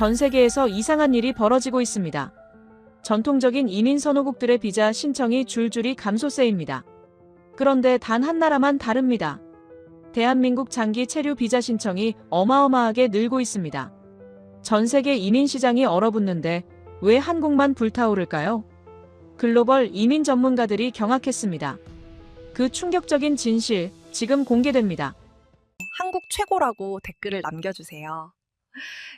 전 세계에서 이상한 일이 벌어지고 있습니다. 전통적인 이민 선호국들의 비자 신청이 줄줄이 감소세입니다. 그런데 단 한 나라만 다릅니다. 대한민국 장기 체류 비자 신청이 어마어마하게 늘고 있습니다. 전 세계 이민 시장이 얼어붙는데 왜 한국만 불타오를까요? 글로벌 이민 전문가들이 경악했습니다. 그 충격적인 진실, 지금 공개됩니다. 한국 최고라고 댓글을 남겨주세요.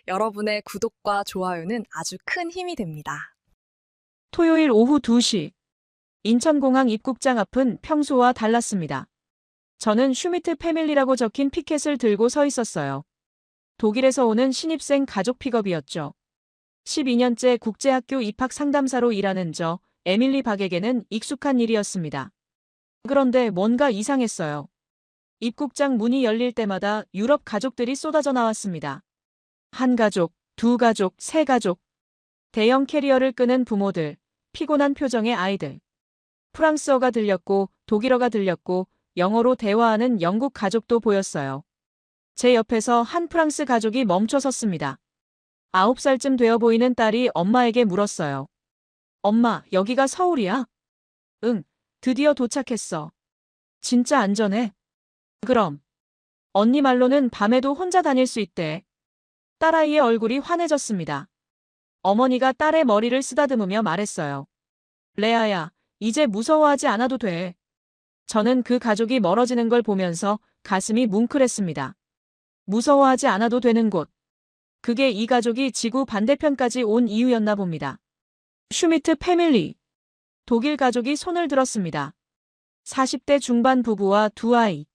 여러분의 구독과 좋아요는 아주 큰 힘이 됩니다. 토요일 오후 2시, 인천공항 입국장 앞은 평소와 달랐습니다. 저는 슈미트 패밀리라고 적힌 피켓을 들고 서 있었어요. 독일에서 오는 신입생 가족 픽업이었죠. 12년째 국제학교 입학 상담사로 일하는 저 에밀리 박에게는 익숙한 일이었습니다. 그런데 뭔가 이상했어요. 입국장 문이 열릴 때마다 유럽 가족들이 쏟아져 나왔습니다. 한 가족, 두 가족, 세 가족. 대형 캐리어를 끄는 부모들, 피곤한 표정의 아이들. 프랑스어가 들렸고 독일어가 들렸고 영어로 대화하는 영국 가족도 보였어요. 제 옆에서 한 프랑스 가족이 멈춰 섰습니다. 9살쯤 되어 보이는 딸이 엄마에게 물었어요. 엄마, 여기가 서울이야? 응, 드디어 도착했어. 진짜 안전해? 그럼. 언니 말로는 밤에도 혼자 다닐 수 있대. 딸아이의 얼굴이 환해졌습니다. 어머니가 딸의 머리를 쓰다듬으며 말했어요. 레아야, 이제 무서워하지 않아도 돼. 저는 그 가족이 멀어지는 걸 보면서 가슴이 뭉클했습니다. 무서워하지 않아도 되는 곳. 그게 이 가족이 지구 반대편까지 온 이유였나 봅니다. 슈미트 패밀리. 독일 가족이 손을 들었습니다. 40대 중반 부부와 두 아이.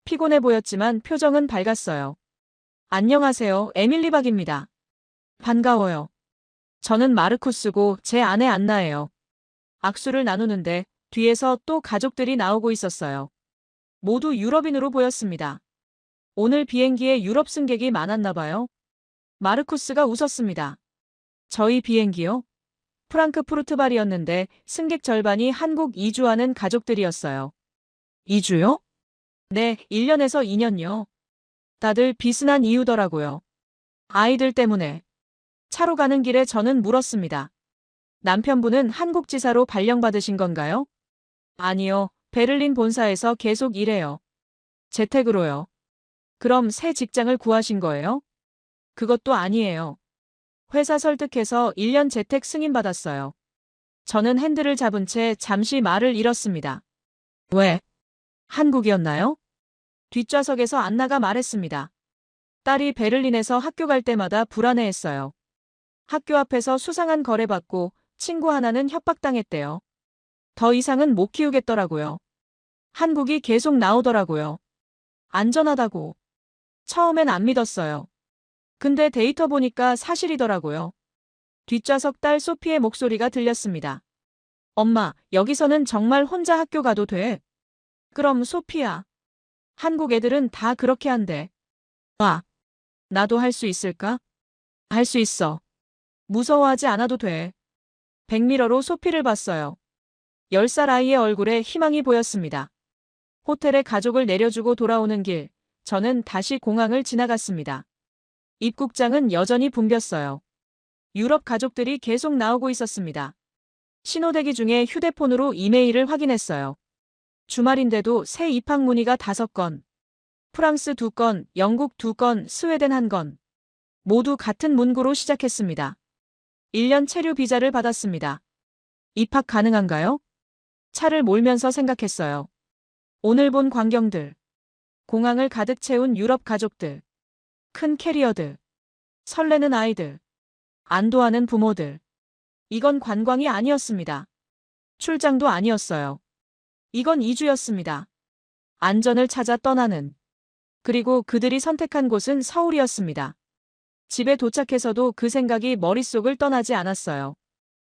피곤해 보였지만 표정은 밝았어요. 안녕하세요, 에밀리 박입니다. 반가워요. 저는 마르쿠스고 제 아내 안나예요. 악수를 나누는데 뒤에서 또 가족들이 나오고 있었어요. 모두 유럽인으로 보였습니다. 오늘 비행기에 유럽 승객이 많았나 봐요. 마르쿠스가 웃었습니다. 저희 비행기요? 프랑크푸르트발이었는데 승객 절반이 한국 이주하는 가족들이었어요. 이주요? 네, 1년에서 2년요. 다들 비슷한 이유더라고요. 아이들 때문에. 차로 가는 길에 저는 물었습니다. 남편분은 한국 지사로 발령받으신 건가요? 아니요, 베를린 본사에서 계속 일해요. 재택으로요. 그럼 새 직장을 구하신 거예요? 그것도 아니에요. 회사 설득해서 1년 재택 승인받았어요. 저는 핸들을 잡은 채 잠시 말을 잃었습니다. 왜? 한국이었나요? 뒷좌석에서 안나가 말했습니다. 딸이 베를린에서 학교 갈 때마다 불안해했어요. 학교 앞에서 수상한 거래받고 친구 하나는 협박당했대요. 더 이상은 못 키우겠더라고요. 한국이 계속 나오더라고요. 안전하다고. 처음엔 안 믿었어요. 근데 데이터 보니까 사실이더라고요. 뒷좌석 딸 소피의 목소리가 들렸습니다. 엄마, 여기서는 정말 혼자 학교 가도 돼? 그럼 소피야. 한국 애들은 다 그렇게 한대. 와, 나도 할 수 있을까? 할 수 있어. 무서워하지 않아도 돼. 백미러로 소피를 봤어요. 10살 아이의 얼굴에 희망이 보였습니다. 호텔에 가족을 내려주고 돌아오는 길, 저는 다시 공항을 지나갔습니다. 입국장은 여전히 붐볐어요. 유럽 가족들이 계속 나오고 있었습니다. 신호대기 중에 휴대폰으로 이메일을 확인했어요. 주말인데도 새 입학 문의가 5건. 프랑스 2건, 영국 2건, 스웨덴 1건. 모두 같은 문구로 시작했습니다. 1년 체류 비자를 받았습니다. 입학 가능한가요? 차를 몰면서 생각했어요. 오늘 본 광경들. 공항을 가득 채운 유럽 가족들. 큰 캐리어들. 설레는 아이들. 안도하는 부모들. 이건 관광이 아니었습니다. 출장도 아니었어요. 이건 이주였습니다. 안전을 찾아 떠나는. 그리고 그들이 선택한 곳은 서울이었습니다. 집에 도착해서도 그 생각이 머릿속을 떠나지 않았어요.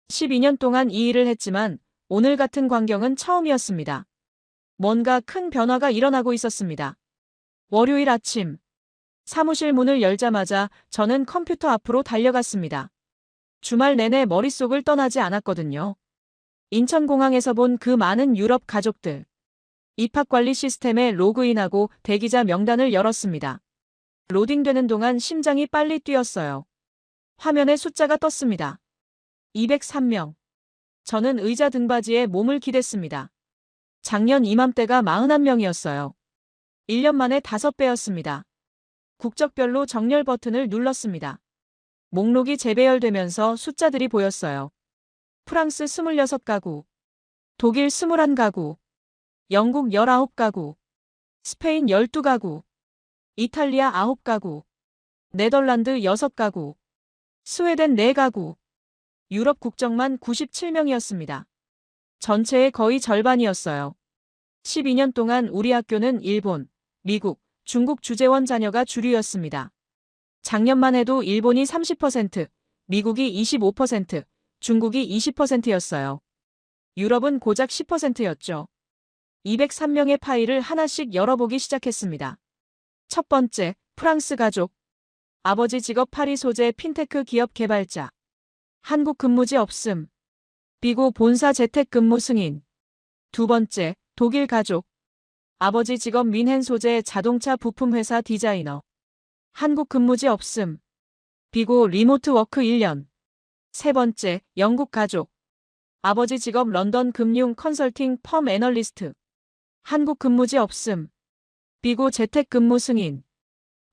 12년 동안 이 일을 했지만 오늘 같은 광경은 처음이었습니다. 뭔가 큰 변화가 일어나고 있었습니다. 월요일 아침. 사무실 문을 열자마자 저는 컴퓨터 앞으로 달려갔습니다. 주말 내내 머릿속을 떠나지 않았거든요. 인천공항에서 본 그 많은 유럽 가족들. 입학관리 시스템에 로그인하고 대기자 명단을 열었습니다. 로딩되는 동안 심장이 빨리 뛰었어요. 화면에 숫자가 떴습니다. 203명. 저는 의자 등받이에 몸을 기댔습니다. 작년 이맘때가 41명이었어요. 1년 만에 5배였습니다. 국적별로 정렬 버튼을 눌렀습니다. 목록이 재배열되면서 숫자들이 보였어요. 프랑스 26가구, 독일 21가구, 영국 19가구, 스페인 12가구, 이탈리아 9가구, 네덜란드 6가구, 스웨덴 4가구, 유럽 국적만 97명이었습니다. 전체의 거의 절반이었어요. 12년 동안 우리 학교는 일본, 미국, 중국 주재원 자녀가 주류였습니다. 작년만 해도 일본이 30%, 미국이 25%, 중국이 20%였어요. 유럽은 고작 10%였죠. 203명의 파일을 하나씩 열어보기 시작했습니다. 첫 번째, 프랑스 가족. 아버지 직업 파리 소재 핀테크 기업 개발자. 한국 근무지 없음. 비고 본사 재택 근무 승인. 두 번째, 독일 가족. 아버지 직업 뮌헨 소재 자동차 부품 회사 디자이너. 한국 근무지 없음. 비고 리모트 워크 1년. 세 번째, 영국 가족. 아버지 직업 런던 금융 컨설팅 펌 애널리스트. 한국 근무지 없음. 비고 재택 근무 승인.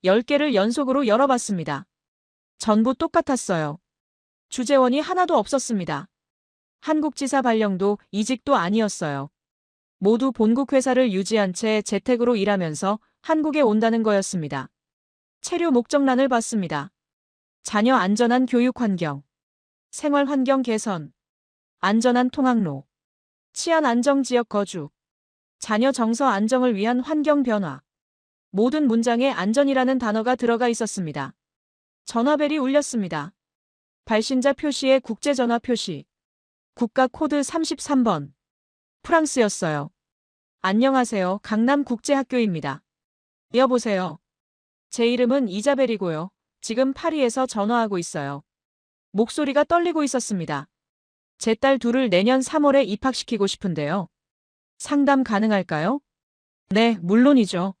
10개를 연속으로 열어봤습니다. 전부 똑같았어요. 주재원이 하나도 없었습니다. 한국지사 발령도 이직도 아니었어요. 모두 본국 회사를 유지한 채 재택으로 일하면서 한국에 온다는 거였습니다. 체류 목적란을 봤습니다. 자녀 안전한 교육 환경, 생활 환경 개선, 안전한 통학로, 치안 안정 지역 거주, 자녀 정서 안정을 위한 환경 변화. 모든 문장에 안전이라는 단어가 들어가 있었습니다. 전화벨이 울렸습니다. 발신자 표시에 국제전화 표시. 국가 코드 33번. 프랑스였어요. 안녕하세요. 강남국제학교입니다. 여보세요. 제 이름은 이자벨이고요. 지금 파리에서 전화하고 있어요. 목소리가 떨리고 있었습니다. 제 딸 둘을 내년 3월에 입학시키고 싶은데요. 상담 가능할까요? 네, 물론이죠.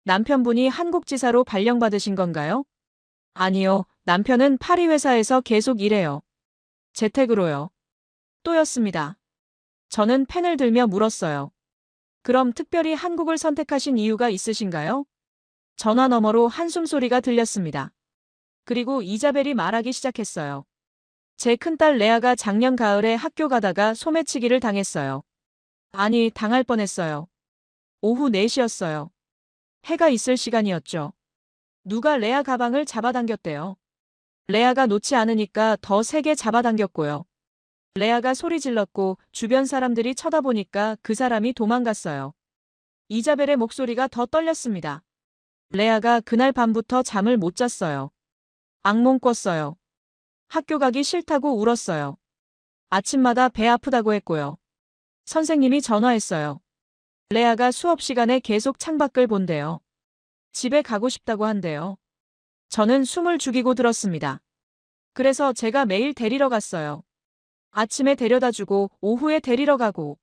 남편분이 한국지사로 발령받으신 건가요? 아니요, 남편은 파리 회사에서 계속 일해요. 재택으로요. 또였습니다. 저는 펜을 들며 물었어요. 그럼 특별히 한국을 선택하신 이유가 있으신가요? 전화 너머로 한숨 소리가 들렸습니다. 그리고 이자벨이 말하기 시작했어요. 제 큰딸 레아가 작년 가을에 학교 가다가 소매치기를 당했어요. 아니, 당할 뻔했어요. 오후 4시였어요. 해가 있을 시간이었죠. 누가 레아 가방을 잡아당겼대요. 레아가 놓지 않으니까 더 세게 잡아당겼고요. 레아가 소리 질렀고 주변 사람들이 쳐다보니까 그 사람이 도망갔어요. 이자벨의 목소리가 더 떨렸습니다. 레아가 그날 밤부터 잠을 못 잤어요. 악몽 꿨어요. 학교 가기 싫다고 울었어요. 아침마다 배 아프다고 했고요. 선생님이 전화했어요. 레아가 수업 시간에 계속 창밖을 본대요. 집에 가고 싶다고 한대요. 저는 숨을 죽이고 들었습니다. 그래서 제가 매일 데리러 갔어요. 아침에 데려다주고 오후에 데리러 가고.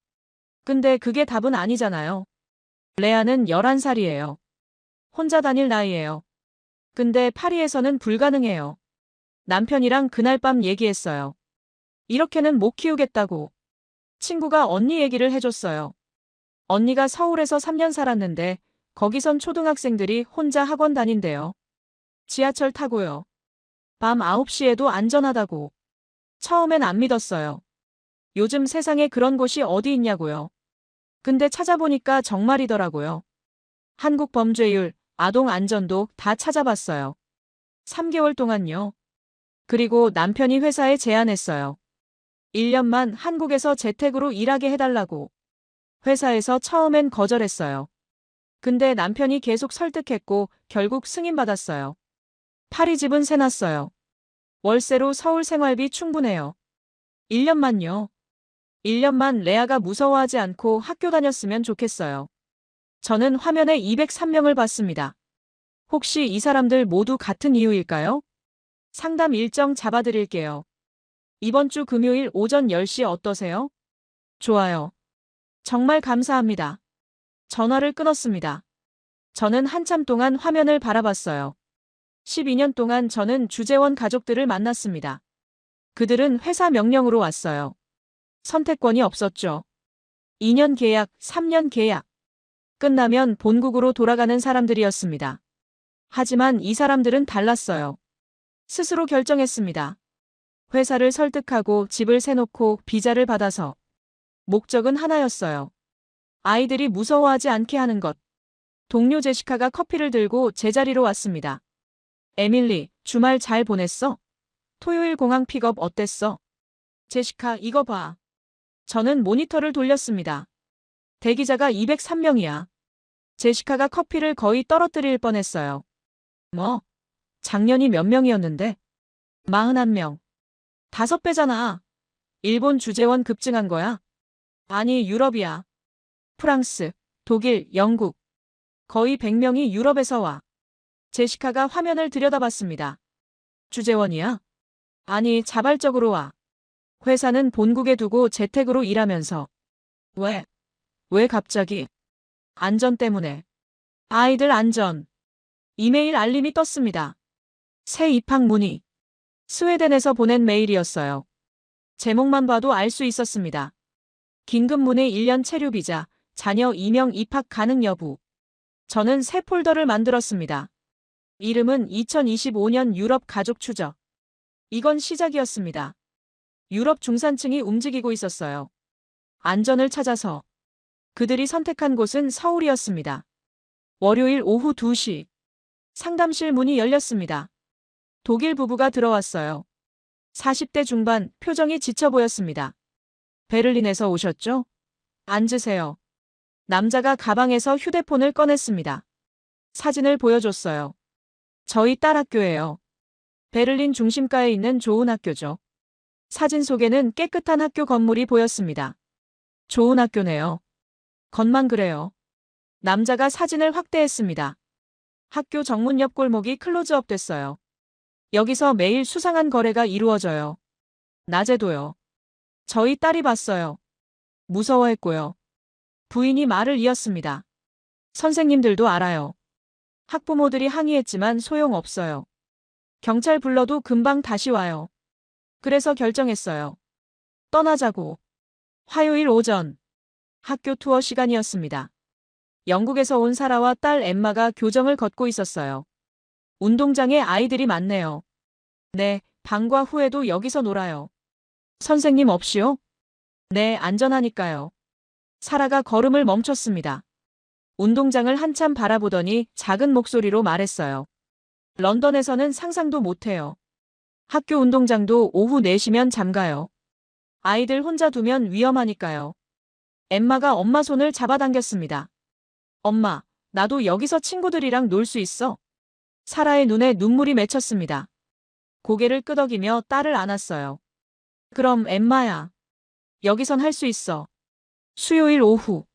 근데 그게 답은 아니잖아요. 레아는 11살이에요. 혼자 다닐 나이예요. 근데 파리에서는 불가능해요. 남편이랑 그날 밤 얘기했어요. 이렇게는 못 키우겠다고. 친구가 언니 얘기를 해줬어요. 언니가 서울에서 3년 살았는데 거기선 초등학생들이 혼자 학원 다닌대요. 지하철 타고요. 밤 9시에도 안전하다고. 처음엔 안 믿었어요. 요즘 세상에 그런 곳이 어디 있냐고요. 근데 찾아보니까 정말이더라고요. 한국 범죄율, 아동 안전도 다 찾아봤어요. 3개월 동안요. 그리고 남편이 회사에 제안했어요. 1년만 한국에서 재택으로 일하게 해달라고. 회사에서 처음엔 거절했어요. 근데 남편이 계속 설득했고 결국 승인받았어요. 파리 집은 새놨어요. 월세로 서울 생활비 충분해요. 1년만요. 1년만 레아가 무서워하지 않고 학교 다녔으면 좋겠어요. 저는 화면에 203명을 봤습니다. 혹시 이 사람들 모두 같은 이유일까요? 상담 일정 잡아드릴게요. 이번 주 금요일 오전 10시 어떠세요? 좋아요. 정말 감사합니다. 전화를 끊었습니다. 저는 한참 동안 화면을 바라봤어요. 12년 동안 저는 주재원 가족들을 만났습니다. 그들은 회사 명령으로 왔어요. 선택권이 없었죠. 2년 계약, 3년 계약. 끝나면 본국으로 돌아가는 사람들이었습니다. 하지만 이 사람들은 달랐어요. 스스로 결정했습니다. 회사를 설득하고 집을 세놓고 비자를 받아서. 목적은 하나였어요. 아이들이 무서워하지 않게 하는 것. 동료 제시카가 커피를 들고 제자리로 왔습니다. 에밀리, 주말 잘 보냈어? 토요일 공항 픽업 어땠어? 제시카, 이거 봐. 저는 모니터를 돌렸습니다. 대기자가 203명이야. 제시카가 커피를 거의 떨어뜨릴 뻔했어요. 뭐? 작년이 몇 명이었는데? 41명. 5배잖아. 일본 주재원 급증한 거야? 아니, 유럽이야. 프랑스, 독일, 영국. 거의 100명이 유럽에서 와. 제시카가 화면을 들여다봤습니다. 주재원이야? 아니, 자발적으로 와. 회사는 본국에 두고 재택으로 일하면서. 왜? 왜 갑자기? 안전 때문에. 아이들 안전. 이메일 알림이 떴습니다. 새 입학 문의. 스웨덴에서 보낸 메일이었어요. 제목만 봐도 알 수 있었습니다. 긴급 문의 1년 체류 비자, 자녀 2명 입학 가능 여부. 저는 새 폴더를 만들었습니다. 이름은 2025년 유럽 가족 추적. 이건 시작이었습니다. 유럽 중산층이 움직이고 있었어요. 안전을 찾아서. 그들이 선택한 곳은 서울이었습니다. 월요일 오후 2시. 상담실 문이 열렸습니다. 독일 부부가 들어왔어요. 40대 중반, 표정이 지쳐 보였습니다. 베를린에서 오셨죠? 앉으세요. 남자가 가방에서 휴대폰을 꺼냈습니다. 사진을 보여줬어요. 저희 딸 학교예요. 베를린 중심가에 있는 좋은 학교죠. 사진 속에는 깨끗한 학교 건물이 보였습니다. 좋은 학교네요. 겉만 그래요. 남자가 사진을 확대했습니다. 학교 정문 옆 골목이 클로즈업 됐어요. 여기서 매일 수상한 거래가 이루어져요. 낮에도요. 저희 딸이 봤어요. 무서워했고요. 부인이 말을 이었습니다. 선생님들도 알아요. 학부모들이 항의했지만 소용없어요. 경찰 불러도 금방 다시 와요. 그래서 결정했어요. 떠나자고. 화요일 오전. 학교 투어 시간이었습니다. 영국에서 온 사라와 딸 엠마가 교정을 걷고 있었어요. 운동장에 아이들이 많네요. 네, 방과 후에도 여기서 놀아요. 선생님 없이요? 네, 안전하니까요. 사라가 걸음을 멈췄습니다. 운동장을 한참 바라보더니 작은 목소리로 말했어요. 런던에서는 상상도 못해요. 학교 운동장도 오후 4시면 잠가요. 아이들 혼자 두면 위험하니까요. 엠마가 엄마 손을 잡아당겼습니다. 엄마, 나도 여기서 친구들이랑 놀 수 있어? 사라의 눈에 눈물이 맺혔습니다. 고개를 끄덕이며 딸을 안았어요. 그럼 엠마야. 여기선 할 수 있어. 수요일 오후.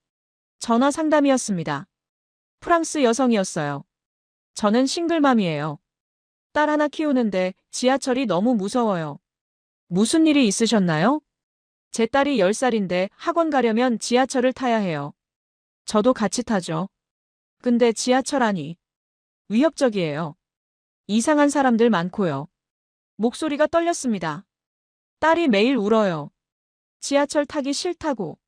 전화 상담이었습니다. 프랑스 여성이었어요. 저는 싱글맘이에요. 딸 하나 키우는데 지하철이 너무 무서워요. 무슨 일이 있으셨나요? 제 딸이 10살인데 학원 가려면 지하철을 타야 해요. 저도 같이 타죠. 근데 지하철 안이 위협적이에요. 이상한 사람들 많고요. 목소리가 떨렸습니다. 딸이 매일 울어요. 지하철 타기 싫다고.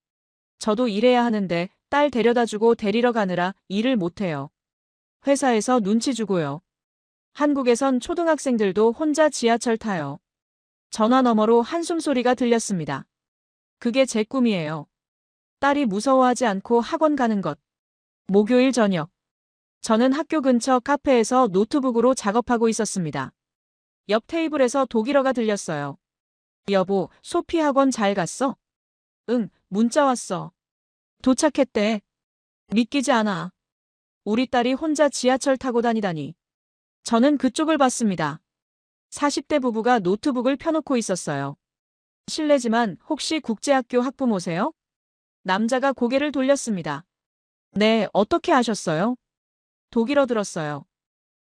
저도 일해야 하는데 딸 데려다주고 데리러 가느라 일을 못해요. 회사에서 눈치 주고요. 한국에선 초등학생들도 혼자 지하철 타요. 전화 너머로 한숨 소리가 들렸습니다. 그게 제 꿈이에요. 딸이 무서워하지 않고 학원 가는 것. 목요일 저녁. 저는 학교 근처 카페에서 노트북으로 작업하고 있었습니다. 옆 테이블에서 독일어가 들렸어요. 여보, 소피 학원 잘 갔어? 응, 문자 왔어. 도착했대. 믿기지 않아. 우리 딸이 혼자 지하철 타고 다니다니. 저는 그쪽을 봤습니다. 40대 부부가 노트북을 펴놓고 있었어요. 실례지만 혹시 국제학교 학부모세요? 남자가 고개를 돌렸습니다. 네, 어떻게 아셨어요? 독일어 들었어요.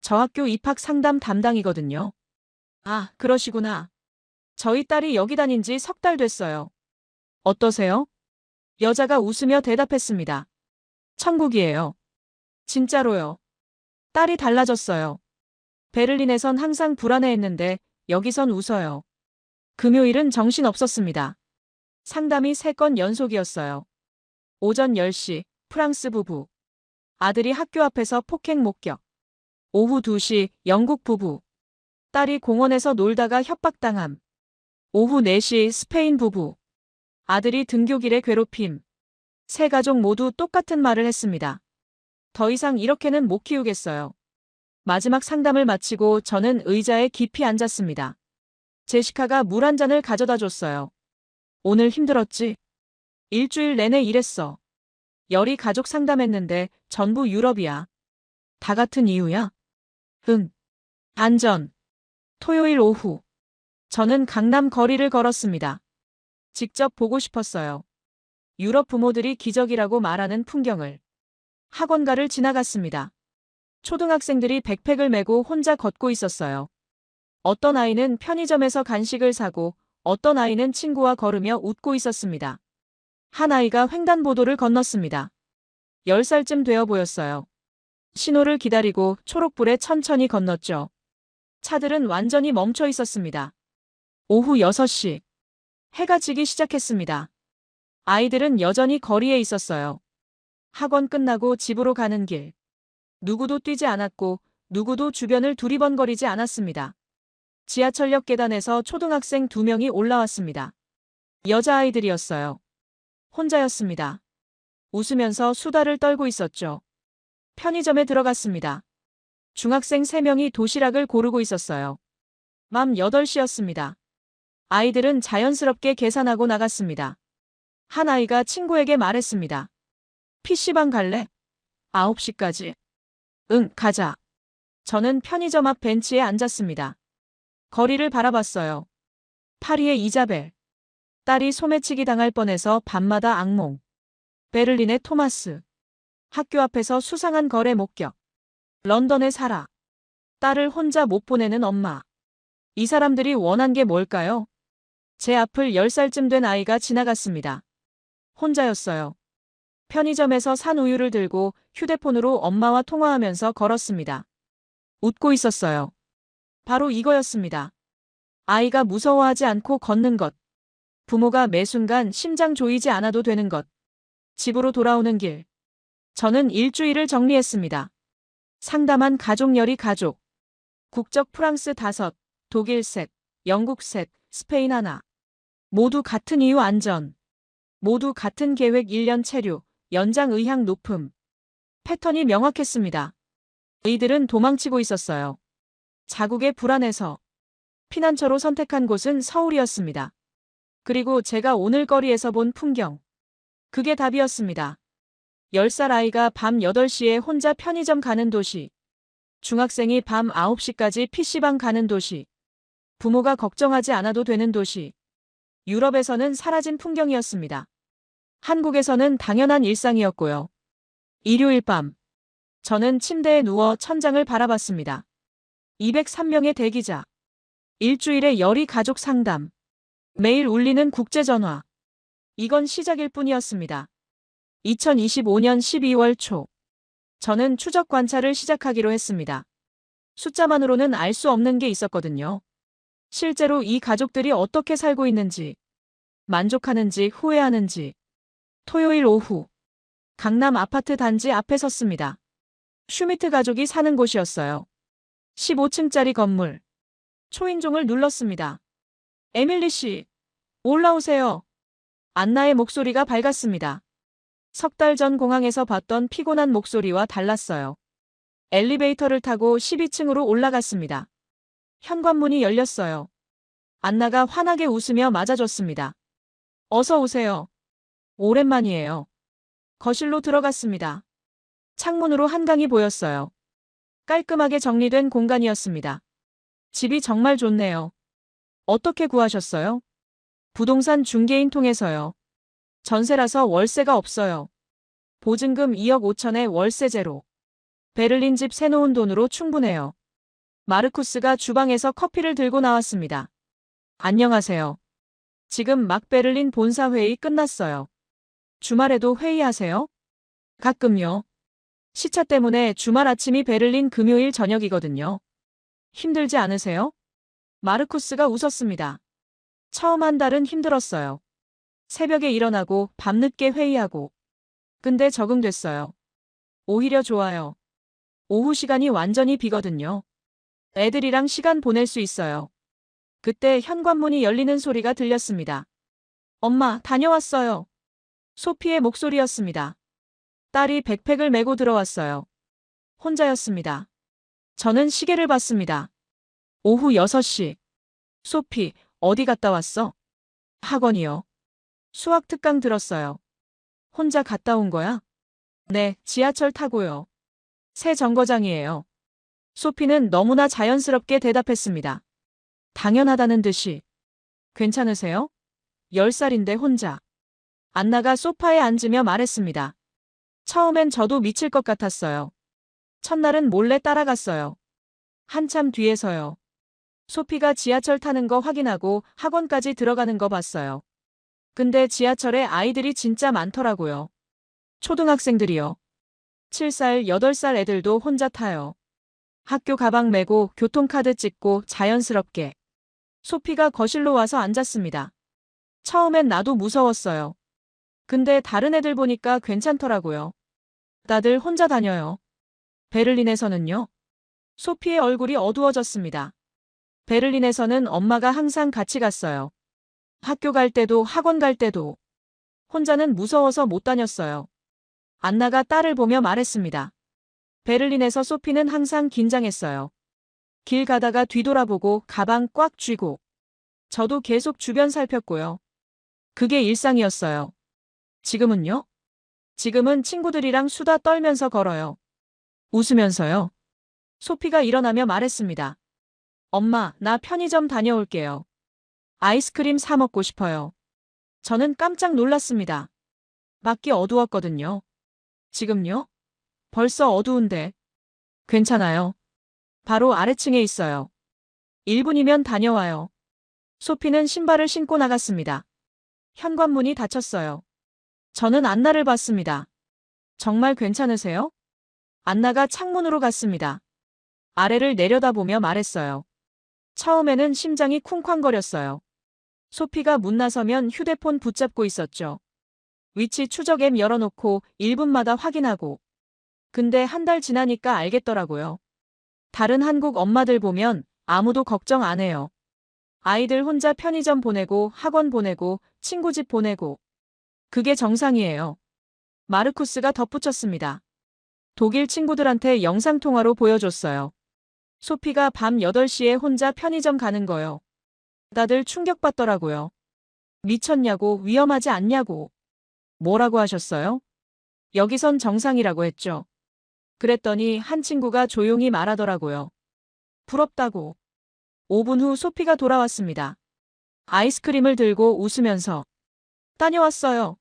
저 학교 입학 상담 담당이거든요. 아, 그러시구나. 저희 딸이 여기 다닌 지 3달 됐어요. 어떠세요? 여자가 웃으며 대답했습니다. 천국이에요. 진짜로요. 딸이 달라졌어요. 베를린에선 항상 불안해했는데 여기선 웃어요. 금요일은 정신 없었습니다. 상담이 3건 연속이었어요. 오전 10시, 프랑스 부부. 아들이 학교 앞에서 폭행 목격. 오후 2시, 영국 부부. 딸이 공원에서 놀다가 협박당함. 오후 4시, 스페인 부부. 아들이 등교길에 괴롭힘. 3가족 모두 똑같은 말을 했습니다. 더 이상 이렇게는 못 키우겠어요. 마지막 상담을 마치고 저는 의자에 깊이 앉았습니다. 제시카가 물 한 잔을 가져다 줬어요. 오늘 힘들었지? 일주일 내내 일했어. 열이 가족 상담했는데 전부 유럽이야. 다 같은 이유야? 응. 안전. 토요일 오후. 저는 강남 거리를 걸었습니다. 직접 보고 싶었어요. 유럽 부모들이 기적이라고 말하는 풍경을. 학원가를 지나갔습니다. 초등학생들이 백팩을 메고 혼자 걷고 있었어요. 어떤 아이는 편의점에서 간식을 사고 어떤 아이는 친구와 걸으며 웃고 있었습니다. 한 아이가 횡단보도를 건넜습니다. 10살쯤 되어 보였어요. 신호를 기다리고 초록불에 천천히 건넜죠. 차들은 완전히 멈춰 있었습니다. 오후 6시. 해가 지기 시작했습니다. 아이들은 여전히 거리에 있었어요. 학원 끝나고 집으로 가는 길. 누구도 뛰지 않았고 누구도 주변을 두리번거리지 않았습니다. 지하철역 계단에서 초등학생 2명이 올라왔습니다. 여자아이들이었어요. 혼자였습니다. 웃으면서 수다를 떨고 있었죠. 편의점에 들어갔습니다. 중학생 3명이 도시락을 고르고 있었어요. 밤 8시였습니다. 아이들은 자연스럽게 계산하고 나갔습니다. 한 아이가 친구에게 말했습니다. PC방 갈래? 9시까지. 응, 가자. 저는 편의점 앞 벤치에 앉았습니다. 거리를 바라봤어요. 파리의 이자벨. 딸이 소매치기 당할 뻔해서 밤마다 악몽. 베를린의 토마스. 학교 앞에서 수상한 거래 목격. 런던의 사라. 딸을 혼자 못 보내는 엄마. 이 사람들이 원한 게 뭘까요? 제 앞을 10살쯤 된 아이가 지나갔습니다. 혼자였어요. 편의점에서 산 우유를 들고 휴대폰으로 엄마와 통화하면서 걸었습니다. 웃고 있었어요. 바로 이거였습니다. 아이가 무서워하지 않고 걷는 것. 부모가 매 순간 심장 조이지 않아도 되는 것. 집으로 돌아오는 길. 저는 일주일을 정리했습니다. 상담한 가족 열이 가족. 국적 프랑스 5, 독일 셋, 영국 셋, 스페인 하나. 모두 같은 이유 안전. 모두 같은 계획 1년 체류, 연장 의향 높음. 패턴이 명확했습니다. 이들은 도망치고 있었어요. 자국에 불안해서. 피난처로 선택한 곳은 서울이었습니다. 그리고 제가 오늘 거리에서 본 풍경. 그게 답이었습니다. 10살 아이가 밤 8시에 혼자 편의점 가는 도시. 중학생이 밤 9시까지 PC방 가는 도시. 부모가 걱정하지 않아도 되는 도시. 유럽에서는 사라진 풍경이었습니다. 한국에서는 당연한 일상이었고요. 일요일 밤. 저는 침대에 누워 천장을 바라봤습니다. 203명의 대기자. 일주일에 열이 가족 상담. 매일 울리는 국제전화. 이건 시작일 뿐이었습니다. 2025년 12월 초. 저는 추적 관찰을 시작하기로 했습니다. 숫자만으로는 알 수 없는 게 있었거든요. 실제로 이 가족들이 어떻게 살고 있는지, 만족하는지 후회하는지. 토요일 오후. 강남 아파트 단지 앞에 섰습니다. 슈미트 가족이 사는 곳이었어요. 15층짜리 건물. 초인종을 눌렀습니다. 에밀리 씨, 올라오세요. 안나의 목소리가 밝았습니다. 3달 전 공항에서 봤던 피곤한 목소리와 달랐어요. 엘리베이터를 타고 12층으로 올라갔습니다. 현관문이 열렸어요. 안나가 환하게 웃으며 맞아줬습니다. 어서 오세요. 오랜만이에요. 거실로 들어갔습니다. 창문으로 한강이 보였어요. 깔끔하게 정리된 공간이었습니다. 집이 정말 좋네요. 어떻게 구하셨어요? 부동산 중개인 통해서요. 전세라서 월세가 없어요. 보증금 2억 5천에 월세 제로. 베를린 집 새놓은 돈으로 충분해요. 마르쿠스가 주방에서 커피를 들고 나왔습니다. 안녕하세요. 지금 막 베를린 본사 회의 끝났어요. 주말에도 회의하세요? 가끔요. 시차 때문에 주말 아침이 베를린 금요일 저녁이거든요. 힘들지 않으세요? 마르쿠스가 웃었습니다. 처음 한 달은 힘들었어요. 새벽에 일어나고 밤늦게 회의하고. 근데 적응됐어요. 오히려 좋아요. 오후 시간이 완전히 비거든요. 애들이랑 시간 보낼 수 있어요. 그때 현관문이 열리는 소리가 들렸습니다. 엄마, 다녀왔어요. 소피의 목소리였습니다. 딸이 백팩을 메고 들어왔어요. 혼자였습니다. 저는 시계를 봤습니다. 오후 6시. 소피, 어디 갔다 왔어? 학원이요. 수학 특강 들었어요. 혼자 갔다 온 거야? 네, 지하철 타고요. 새 정거장이에요. 소피는 너무나 자연스럽게 대답했습니다. 당연하다는 듯이. 괜찮으세요? 10살인데 혼자. 안나가 소파에 앉으며 말했습니다. 처음엔 저도 미칠 것 같았어요. 첫날은 몰래 따라갔어요. 한참 뒤에서요. 소피가 지하철 타는 거 확인하고 학원까지 들어가는 거 봤어요. 근데 지하철에 아이들이 진짜 많더라고요. 초등학생들이요. 7살, 8살 애들도 혼자 타요. 학교 가방 메고 교통카드 찍고 자연스럽게. 소피가 거실로 와서 앉았습니다. 처음엔 나도 무서웠어요. 근데 다른 애들 보니까 괜찮더라고요. 다들 혼자 다녀요. 베를린에서는요? 소피의 얼굴이 어두워졌습니다. 베를린에서는 엄마가 항상 같이 갔어요. 학교 갈 때도 학원 갈 때도. 혼자는 무서워서 못 다녔어요. 안나가 딸을 보며 말했습니다. 베를린에서 소피는 항상 긴장했어요. 길 가다가 뒤돌아보고 가방 꽉 쥐고. 저도 계속 주변 살폈고요. 그게 일상이었어요. 지금은요? 지금은 친구들이랑 수다 떨면서 걸어요. 웃으면서요. 소피가 일어나며 말했습니다. 엄마, 나 편의점 다녀올게요. 아이스크림 사 먹고 싶어요. 저는 깜짝 놀랐습니다. 밖이 어두웠거든요. 지금요? 벌써 어두운데. 괜찮아요. 바로 아래층에 있어요. 1분이면 다녀와요. 소피는 신발을 신고 나갔습니다. 현관문이 닫혔어요. 저는 안나를 봤습니다. 정말 괜찮으세요? 안나가 창문으로 갔습니다. 아래를 내려다보며 말했어요. 처음에는 심장이 쿵쾅거렸어요. 소피가 문 나서면 휴대폰 붙잡고 있었죠. 위치 추적 앱 열어놓고 1분마다 확인하고. 근데 한 달 지나니까 알겠더라고요. 다른 한국 엄마들 보면 아무도 걱정 안 해요. 아이들 혼자 편의점 보내고 학원 보내고 친구 집 보내고. 그게 정상이에요. 마르쿠스가 덧붙였습니다. 독일 친구들한테 영상통화로 보여줬어요. 소피가 밤 8시에 혼자 편의점 가는 거요. 다들 충격받더라고요. 미쳤냐고, 위험하지 않냐고. 뭐라고 하셨어요? 여기선 정상이라고 했죠. 그랬더니 한 친구가 조용히 말하더라고요. 부럽다고. 5분 후 소피가 돌아왔습니다. 아이스크림을 들고 웃으면서. 다녀왔어요.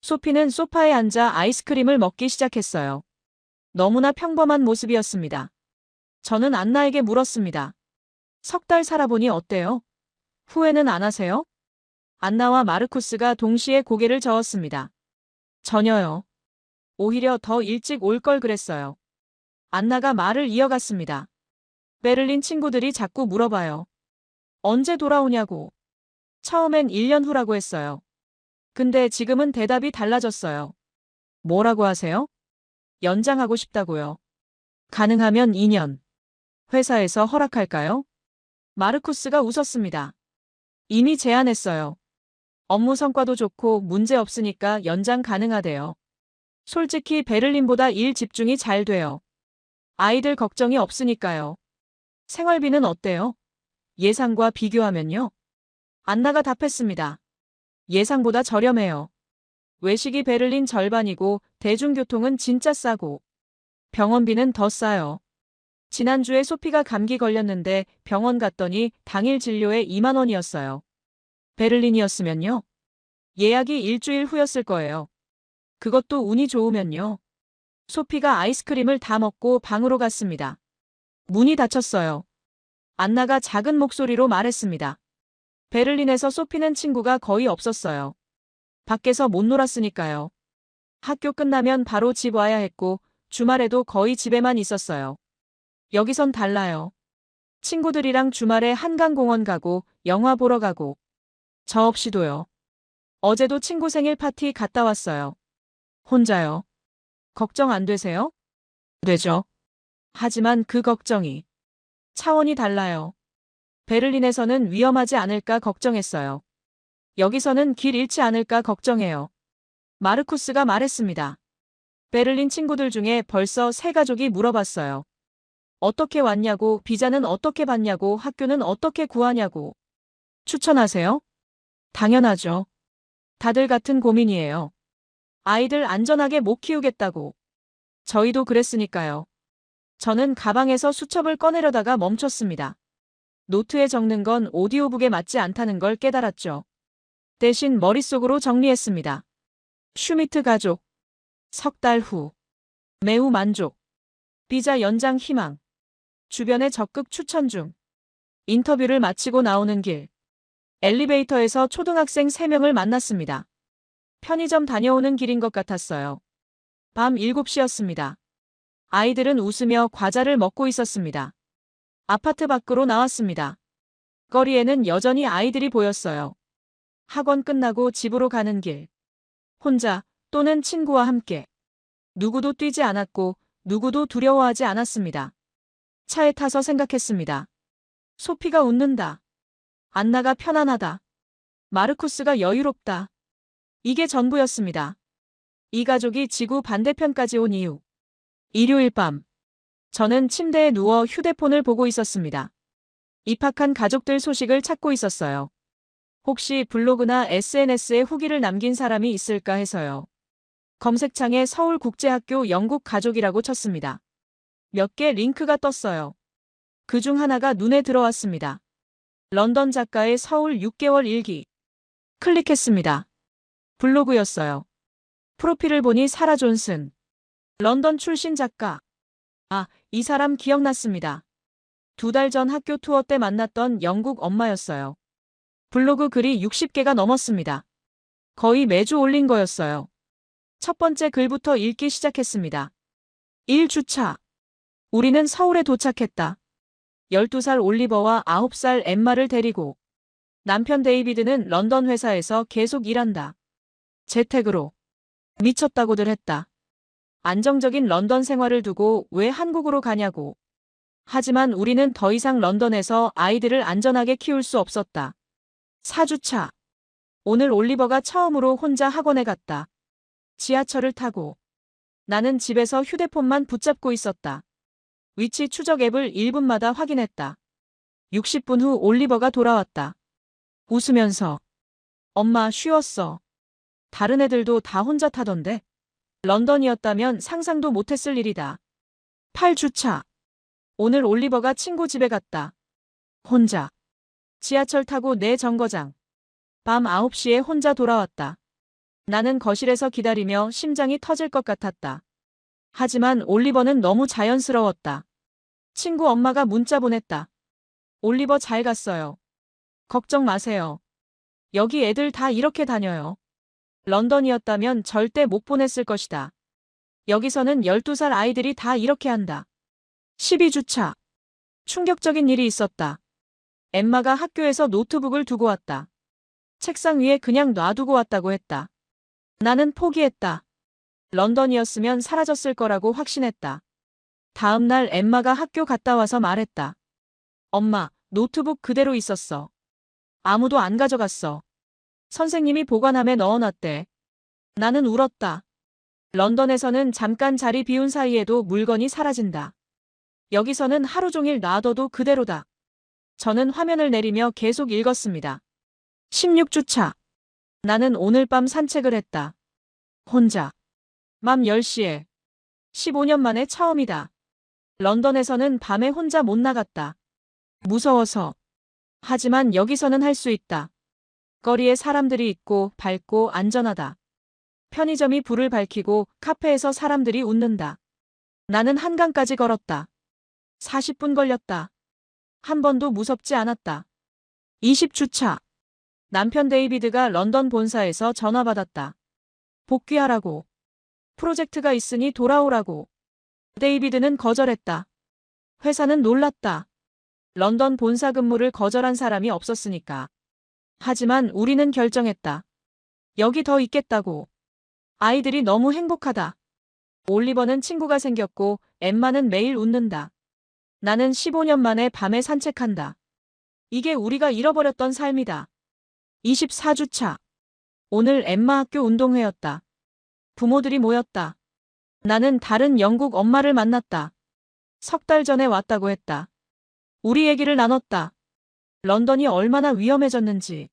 소피는 소파에 앉아 아이스크림을 먹기 시작했어요. 너무나 평범한 모습이었습니다. 저는 안나에게 물었습니다. 3달 살아보니 어때요? 후회는 안 하세요? 안나와 마르쿠스가 동시에 고개를 저었습니다. 전혀요. 오히려 더 일찍 올 걸 그랬어요. 안나가 말을 이어갔습니다. 베를린 친구들이 자꾸 물어봐요. 언제 돌아오냐고. 처음엔 1년 후라고 했어요. 근데 지금은 대답이 달라졌어요. 뭐라고 하세요? 연장하고 싶다고요. 가능하면 2년. 회사에서 허락할까요? 마르쿠스가 웃었습니다. 이미 제안했어요. 업무 성과도 좋고 문제 없으니까 연장 가능하대요. 솔직히 베를린보다 일 집중이 잘 돼요. 아이들 걱정이 없으니까요. 생활비는 어때요? 예상과 비교하면요? 안나가 답했습니다. 예상보다 저렴해요. 외식이 베를린 절반이고 대중교통은 진짜 싸고 병원비는 더 싸요. 지난주에 소피가 감기 걸렸는데 병원 갔더니 당일 진료에 2만 원이었어요. 베를린이었으면요? 예약이 일주일 후였을 거예요. 그것도 운이 좋으면요. 소피가 아이스크림을 다 먹고 방으로 갔습니다. 문이 닫혔어요. 안나가 작은 목소리로 말했습니다. 베를린에서 소피는 친구가 거의 없었어요. 밖에서 못 놀았으니까요. 학교 끝나면 바로 집 와야 했고 주말에도 거의 집에만 있었어요. 여기선 달라요. 친구들이랑 주말에 한강공원 가고 영화 보러 가고. 저 없이도요. 어제도 친구 생일 파티 갔다 왔어요. 혼자요. 걱정 안 되세요? 되죠. 하지만 그 걱정이 차원이 달라요. 베를린에서는 위험하지 않을까 걱정했어요. 여기서는 길 잃지 않을까 걱정해요. 마르쿠스가 말했습니다. 베를린 친구들 중에 벌써 세 가족이 물어봤어요. 어떻게 왔냐고, 비자는 어떻게 받냐고, 학교는 어떻게 구하냐고. 추천하세요? 당연하죠. 다들 같은 고민이에요. 아이들 안전하게 못 키우겠다고. 저희도 그랬으니까요. 저는 가방에서 수첩을 꺼내려다가 멈췄습니다. 노트에 적는 건 오디오북에 맞지 않다는 걸 깨달았죠. 대신 머릿속으로 정리했습니다. 슈미트 가족. 석 달 후. 매우 만족. 비자 연장 희망. 주변에 적극 추천 중. 인터뷰를 마치고 나오는 길. 엘리베이터에서 초등학생 3명을 만났습니다. 편의점 다녀오는 길인 것 같았어요. 밤 7시였습니다. 아이들은 웃으며 과자를 먹고 있었습니다. 아파트 밖으로 나왔습니다. 거리에는 여전히 아이들이 보였어요. 학원 끝나고 집으로 가는 길. 혼자 또는 친구와 함께. 누구도 뛰지 않았고 누구도 두려워하지 않았습니다. 차에 타서 생각했습니다. 소피가 웃는다. 안나가 편안하다. 마르쿠스가 여유롭다. 이게 전부였습니다. 이 가족이 지구 반대편까지 온 이유. 일요일 밤. 저는 침대에 누워 휴대폰을 보고 있었습니다. 입학한 가족들 소식을 찾고 있었어요. 혹시 블로그나 SNS에 후기를 남긴 사람이 있을까 해서요. 검색창에 서울국제학교 영국 가족이라고 쳤습니다. 몇 개 링크가 떴어요. 그중 하나가 눈에 들어왔습니다. 런던 작가의 서울 6개월 일기. 클릭했습니다. 블로그였어요. 프로필을 보니 사라 존슨. 런던 출신 작가. 아, 이 사람 기억났습니다. 2달 전 학교 투어 때 만났던 영국 엄마였어요. 블로그 글이 60개가 넘었습니다. 거의 매주 올린 거였어요. 첫 번째 글부터 읽기 시작했습니다. 1주차. 우리는 서울에 도착했다. 12살 올리버와 9살 엠마를 데리고. 남편 데이비드는 런던 회사에서 계속 일한다. 재택으로. 미쳤다고들 했다. 안정적인 런던 생활을 두고 왜 한국으로 가냐고. 하지만 우리는 더 이상 런던에서 아이들을 안전하게 키울 수 없었다. 4주차. 오늘 올리버가 처음으로 혼자 학원에 갔다. 지하철을 타고. 나는 집에서 휴대폰만 붙잡고 있었다. 위치 추적 앱을 1분마다 확인했다. 60분 후 올리버가 돌아왔다. 웃으면서. 엄마 쉬었어. 다른 애들도 다 혼자 타던데. 런던이었다면 상상도 못했을 일이다. 8주차. 오늘 올리버가 친구 집에 갔다. 혼자. 지하철 타고 내 정거장. 밤 9시에 혼자 돌아왔다. 나는 거실에서 기다리며 심장이 터질 것 같았다. 하지만 올리버는 너무 자연스러웠다. 친구 엄마가 문자 보냈다. 올리버 잘 갔어요. 걱정 마세요. 여기 애들 다 이렇게 다녀요. 런던이었다면 절대 못 보냈을 것이다. 여기서는 12살 아이들이 다 이렇게 한다. 12주차. 충격적인 일이 있었다. 엠마가 학교에서 노트북을 두고 왔다. 책상 위에 그냥 놔두고 왔다고 했다. 나는 포기했다. 런던이었으면 사라졌을 거라고 확신했다. 다음 날 엠마가 학교 갔다 와서 말했다. 엄마, 노트북 그대로 있었어. 아무도 안 가져갔어. 선생님이 보관함에 넣어놨대. 나는 울었다. 런던에서는 잠깐 자리 비운 사이에도 물건이 사라진다. 여기서는 하루 종일 놔둬도 그대로다. 저는 화면을 내리며 계속 읽었습니다. 16주차. 나는 오늘 밤 산책을 했다. 혼자. 밤 10시에. 15년 만에 처음이다. 런던에서는 밤에 혼자 못 나갔다. 무서워서. 하지만 여기서는 할 수 있다. 거리에 사람들이 있고 밝고 안전하다. 편의점이 불을 밝히고 카페에서 사람들이 웃는다. 나는 한강까지 걸었다. 40분 걸렸다. 한 번도 무섭지 않았다. 20주차. 남편 데이비드가 런던 본사에서 전화 받았다. 복귀하라고. 프로젝트가 있으니 돌아오라고. 데이비드는 거절했다. 회사는 놀랐다. 런던 본사 근무를 거절한 사람이 없었으니까. 하지만 우리는 결정했다. 여기 더 있겠다고. 아이들이 너무 행복하다. 올리버는 친구가 생겼고 엠마는 매일 웃는다. 나는 15년 만에 밤에 산책한다. 이게 우리가 잃어버렸던 삶이다. 24주차. 오늘 엠마 학교 운동회였다. 부모들이 모였다. 나는 다른 영국 엄마를 만났다. 석 달 전에 왔다고 했다. 우리 얘기를 나눴다. 런던이 얼마나 위험해졌는지.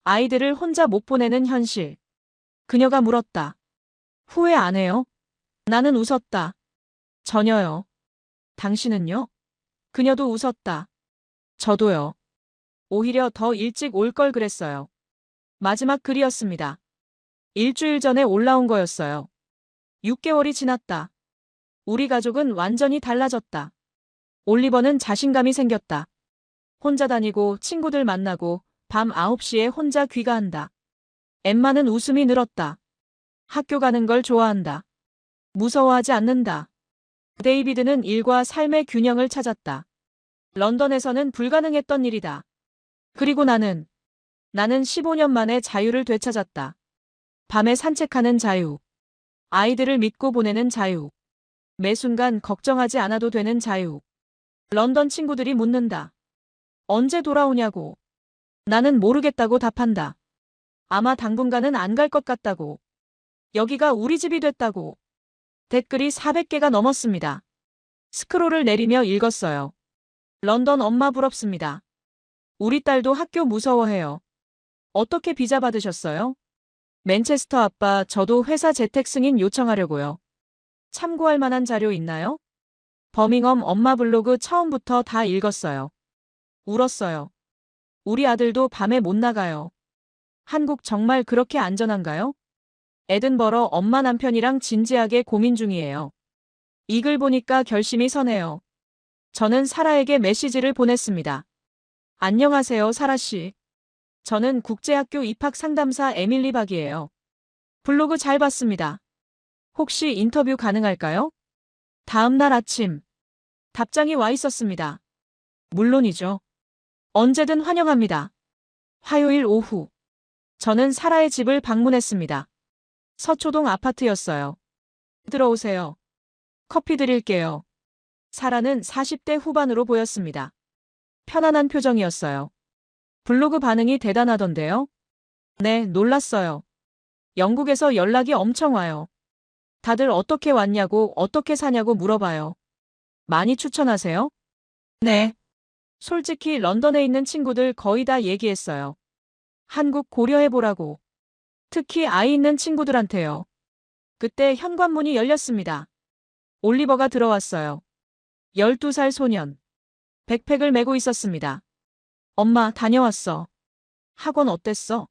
아이들을 혼자 못 보내는 현실. 그녀가 물었다. 후회 안 해요? 나는 웃었다. 전혀요. 당신은요? 그녀도 웃었다. 저도요. 오히려 더 일찍 올 걸 그랬어요. 마지막 글이었습니다. 일주일 전에 올라온 거였어요. 6개월이 지났다. 우리 가족은 완전히 달라졌다. 올리버는 자신감이 생겼다. 혼자 다니고 친구들 만나고 밤 9시에 혼자 귀가한다. 엠마는 웃음이 늘었다. 학교 가는 걸 좋아한다. 무서워하지 않는다. 데이비드는 일과 삶의 균형을 찾았다. 런던에서는 불가능했던 일이다. 그리고 나는 15년 만에 자유를 되찾았다. 밤에 산책하는 자유. 아이들을 믿고 보내는 자유. 매 순간 걱정하지 않아도 되는 자유. 런던 친구들이 묻는다. 언제 돌아오냐고. 나는 모르겠다고 답한다. 아마 당분간은 안 갈 것 같다고. 여기가 우리 집이 됐다고. 댓글이 400개가 넘었습니다. 스크롤을 내리며 읽었어요. 런던 엄마 부럽습니다. 우리 딸도 학교 무서워해요. 어떻게 비자 받으셨어요? 맨체스터 아빠, 저도 회사 재택 승인 요청하려고요. 참고할 만한 자료 있나요? 버밍엄 엄마 블로그 처음부터 다 읽었어요. 울었어요. 우리 아들도 밤에 못 나가요. 한국 정말 그렇게 안전한가요? 에든버러 엄마 남편이랑 진지하게 고민 중이에요. 이 글 보니까 결심이 서네요. 저는 사라에게 메시지를 보냈습니다. 안녕하세요, 사라 씨. 저는 국제학교 입학 상담사 에밀리 박이에요. 블로그 잘 봤습니다. 혹시 인터뷰 가능할까요? 다음 날 아침. 답장이 와 있었습니다. 물론이죠. 언제든 환영합니다. 화요일 오후. 저는 사라의 집을 방문했습니다. 서초동 아파트였어요. 들어오세요. 커피 드릴게요. 사라는 40대 후반으로 보였습니다. 편안한 표정이었어요. 블로그 반응이 대단하던데요? 네, 놀랐어요. 영국에서 연락이 엄청 와요. 다들 어떻게 왔냐고, 어떻게 사냐고 물어봐요. 많이 추천하세요? 네. 솔직히 런던에 있는 친구들 거의 다 얘기했어요. 한국 고려해보라고. 특히 아이 있는 친구들한테요. 그때 현관문이 열렸습니다. 올리버가 들어왔어요. 12살 소년. 백팩을 메고 있었습니다. 엄마, 다녀왔어. 학원 어땠어?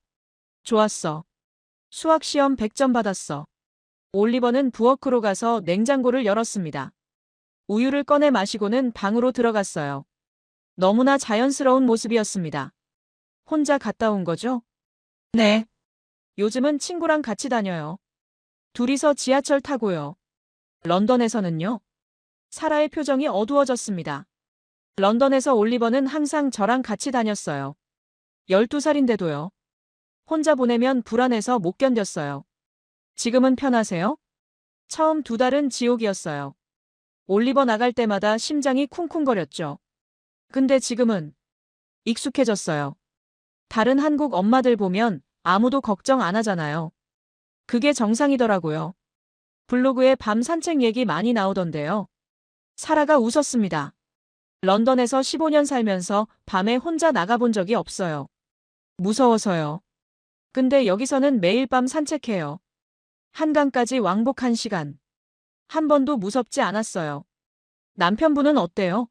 좋았어. 수학시험 100점 받았어. 올리버는 부엌으로 가서 냉장고를 열었습니다. 우유를 꺼내 마시고는 방으로 들어갔어요. 너무나 자연스러운 모습이었습니다. 혼자 갔다 온 거죠? 네. 요즘은 친구랑 같이 다녀요. 둘이서 지하철 타고요. 런던에서는요? 사라의 표정이 어두워졌습니다. 런던에서 올리버는 항상 저랑 같이 다녔어요. 12살인데도요. 혼자 보내면 불안해서 못 견뎠어요. 지금은 편하세요? 처음 2달은 지옥이었어요. 올리버 나갈 때마다 심장이 쿵쿵거렸죠. 근데 지금은 익숙해졌어요. 다른 한국 엄마들 보면 아무도 걱정 안 하잖아요. 그게 정상이더라고요. 블로그에 밤 산책 얘기 많이 나오던데요. 사라가 웃었습니다. 런던에서 15년 살면서 밤에 혼자 나가본 적이 없어요. 무서워서요. 근데 여기서는 매일 밤 산책해요. 한강까지 왕복 1시간. 한 번도 무섭지 않았어요. 남편분은 어때요?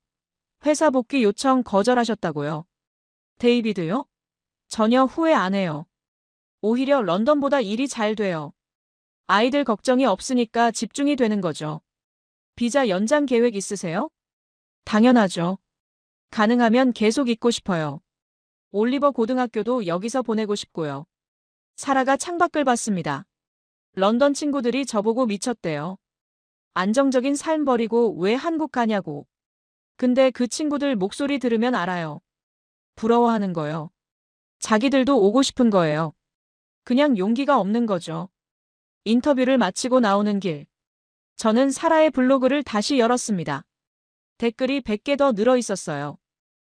회사 복귀 요청 거절하셨다고요? 데이비드요? 전혀 후회 안 해요. 오히려 런던보다 일이 잘 돼요. 아이들 걱정이 없으니까 집중이 되는 거죠. 비자 연장 계획 있으세요? 당연하죠. 가능하면 계속 있고 싶어요. 올리버 고등학교도 여기서 보내고 싶고요. 사라가 창밖을 봤습니다. 런던 친구들이 저보고 미쳤대요. 안정적인 삶 버리고 왜 한국 가냐고. 근데 그 친구들 목소리 들으면 알아요. 부러워하는 거요. 자기들도 오고 싶은 거예요. 그냥 용기가 없는 거죠. 인터뷰를 마치고 나오는 길. 저는 사라의 블로그를 다시 열었습니다. 댓글이 100개 더 늘어 있었어요.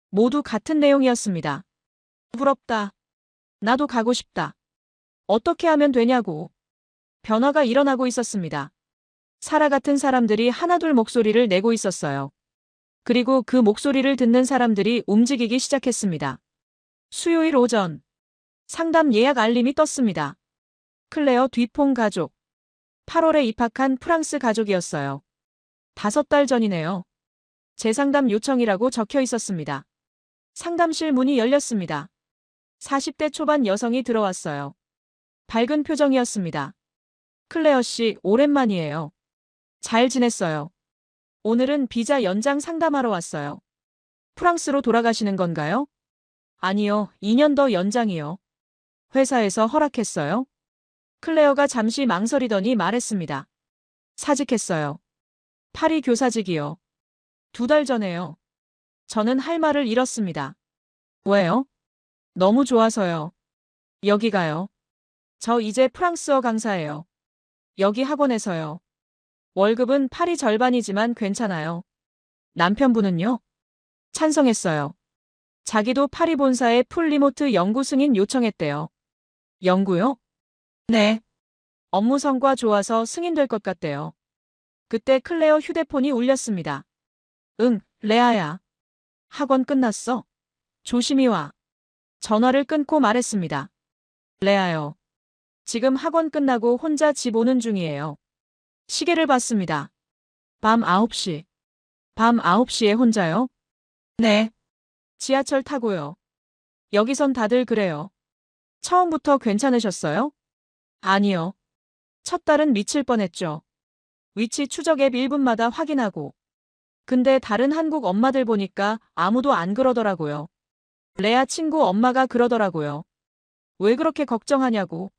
모두 같은 내용이었습니다. 부럽다. 나도 가고 싶다. 어떻게 하면 되냐고. 변화가 일어나고 있었습니다. 사라 같은 사람들이 하나둘 목소리를 내고 있었어요. 그리고 그 목소리를 듣는 사람들이 움직이기 시작했습니다. 수요일 오전. 상담 예약 알림이 떴습니다. 클레어 뒤퐁 가족. 8월에 입학한 프랑스 가족이었어요. 5달 전이네요. 재상담 요청이라고 적혀 있었습니다. 상담실 문이 열렸습니다. 40대 초반 여성이 들어왔어요. 밝은 표정이었습니다. 클레어 씨, 오랜만이에요. 잘 지냈어요. 오늘은 비자 연장 상담하러 왔어요. 프랑스로 돌아가시는 건가요? 아니요, 2년 더 연장이요. 회사에서 허락했어요? 클레어가 잠시 망설이더니 말했습니다. 사직했어요. 파리 교사직이요. 2달 전에요. 저는 할 말을 잃었습니다. 왜요? 너무 좋아서요. 여기가요. 저 이제 프랑스어 강사예요. 여기 학원에서요. 월급은 파리 절반이지만 괜찮아요. 남편분은요? 찬성했어요. 자기도 파리 본사에 풀 리모트 연구 승인 요청했대요. 연구요? 네. 업무 성과 좋아서 승인될 것 같대요. 그때 클레어 휴대폰이 울렸습니다. 응, 레아야. 학원 끝났어? 조심히 와. 전화를 끊고 말했습니다. 레아요. 지금 학원 끝나고 혼자 집 오는 중이에요. 시계를 봤습니다. 밤 9시. 밤 9시에 혼자요? 네. 지하철 타고요. 여기선 다들 그래요. 처음부터 괜찮으셨어요? 아니요. 첫 달은 미칠 뻔했죠. 위치 추적 앱 1분마다 확인하고. 근데 다른 한국 엄마들 보니까 아무도 안 그러더라고요. 레아 친구 엄마가 그러더라고요. 왜 그렇게 걱정하냐고.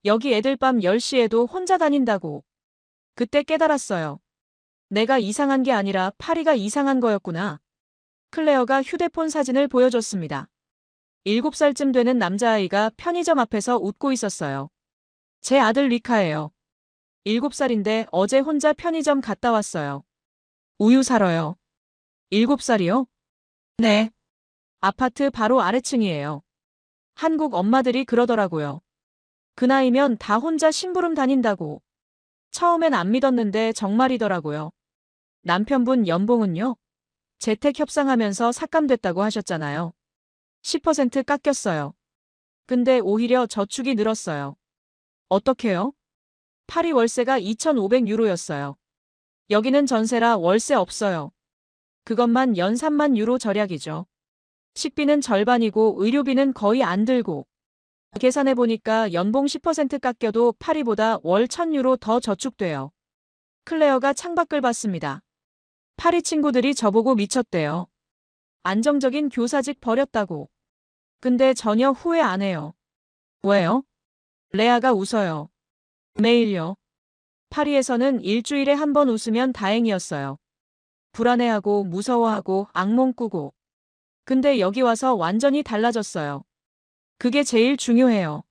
여기 애들 밤 10시에도 혼자 다닌다고. 그때 깨달았어요. 내가 이상한 게 아니라 파리가 이상한 거였구나. 클레어가 휴대폰 사진을 보여줬습니다. 7살쯤 되는 남자아이가 편의점 앞에서 웃고 있었어요. 제 아들 리카예요. 7살인데 어제 혼자 편의점 갔다 왔어요. 우유 사러요. 7살이요? 네. 아파트 바로 아래층이에요. 한국 엄마들이 그러더라고요. 그 나이면 다 혼자 심부름 다닌다고. 처음엔 안 믿었는데 정말이더라고요. 남편분 연봉은요? 재택 협상하면서 삭감됐다고 하셨잖아요. 10% 깎였어요. 근데 오히려 저축이 늘었어요. 어떻게요? 파리 월세가 2,500유로였어요. 여기는 전세라 월세 없어요. 그것만 연 3만 유로 절약이죠. 식비는 절반이고 의료비는 거의 안 들고. 계산해보니까 연봉 10% 깎여도 파리보다 월 1,000유로 더 저축돼요. 클레어가 창밖을 봤습니다. 파리 친구들이 저보고 미쳤대요. 안정적인 교사직 버렸다고. 근데 전혀 후회 안 해요. 왜요? 레아가 웃어요. 매일요. 파리에서는 일주일에 한 번 웃으면 다행이었어요. 불안해하고 무서워하고 악몽 꾸고. 근데 여기 와서 완전히 달라졌어요. 그게 제일 중요해요.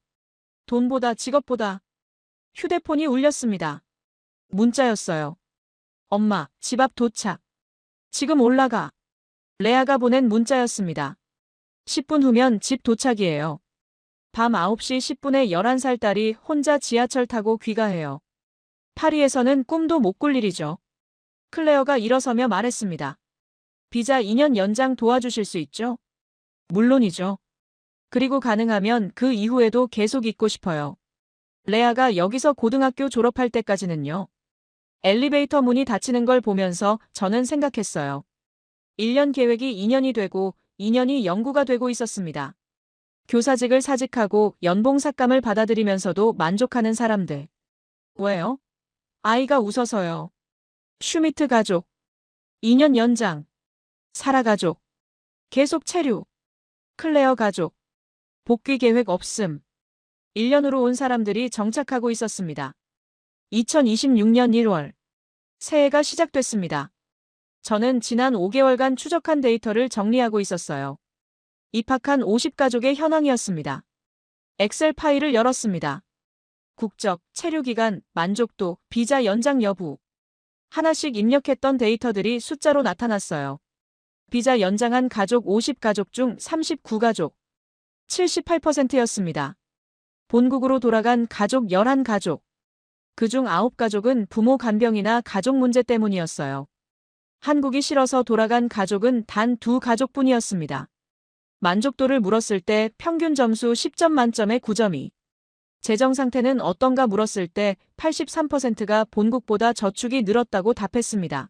돈보다 직업보다. 휴대폰이 울렸습니다. 문자였어요. 엄마, 집 앞 도착. 지금 올라가. 레아가 보낸 문자였습니다. 10분 후면 집 도착이에요. 밤 9시 10분에 11살 딸이 혼자 지하철 타고 귀가해요. 파리에서는 꿈도 못 꿀 일이죠. 클레어가 일어서며 말했습니다. 비자 2년 연장 도와주실 수 있죠? 물론이죠. 그리고 가능하면 그 이후에도 계속 있고 싶어요. 레아가 여기서 고등학교 졸업할 때까지는요. 엘리베이터 문이 닫히는 걸 보면서 저는 생각했어요. 1년 계획이 2년이 되고 2년이 연구가 되고 있었습니다. 교사직을 사직하고 연봉 삭감을 받아들이면서도 만족하는 사람들. 왜요? 아이가 웃어서요. 슈미트 가족. 2년 연장. 사라 가족. 계속 체류. 클레어 가족. 복귀 계획 없음. 1년으로 온 사람들이 정착하고 있었습니다. 2026년 1월. 새해가 시작됐습니다. 저는 지난 5개월간 추적한 데이터를 정리하고 있었어요. 입학한 50가족의 현황이었습니다. 엑셀 파일을 열었습니다. 국적, 체류 기간, 만족도, 비자 연장 여부. 하나씩 입력했던 데이터들이 숫자로 나타났어요. 비자 연장한 가족 50가족 중 39가족, 78%였습니다. 본국으로 돌아간 가족 11가족. 그중 9가족은 부모 간병이나 가족 문제 때문이었어요. 한국이 싫어서 돌아간 가족은 단 2가족뿐이었습니다. 만족도를 물었을 때 평균 점수 10점 만점에 9점이. 재정 상태는 어떤가 물었을 때 83%가 본국보다 저축이 늘었다고 답했습니다.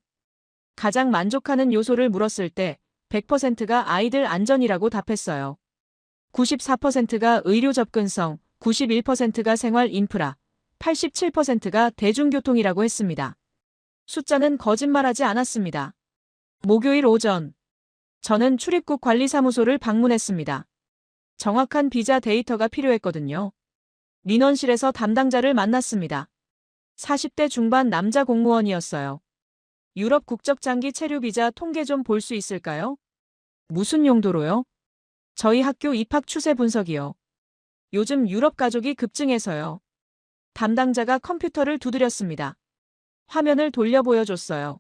가장 만족하는 요소를 물었을 때 100%가 아이들 안전이라고 답했어요. 94%가 의료 접근성, 91%가 생활 인프라, 87%가 대중교통이라고 했습니다. 숫자는 거짓말하지 않았습니다. 목요일 오전, 저는 출입국 관리사무소를 방문했습니다. 정확한 비자 데이터가 필요했거든요. 민원실에서 담당자를 만났습니다. 40대 중반 남자 공무원이었어요. 유럽 국적 장기 체류 비자 통계 좀 볼 수 있을까요? 무슨 용도로요? 저희 학교 입학 추세 분석이요. 요즘 유럽 가족이 급증해서요. 담당자가 컴퓨터를 두드렸습니다. 화면을 돌려 보여줬어요.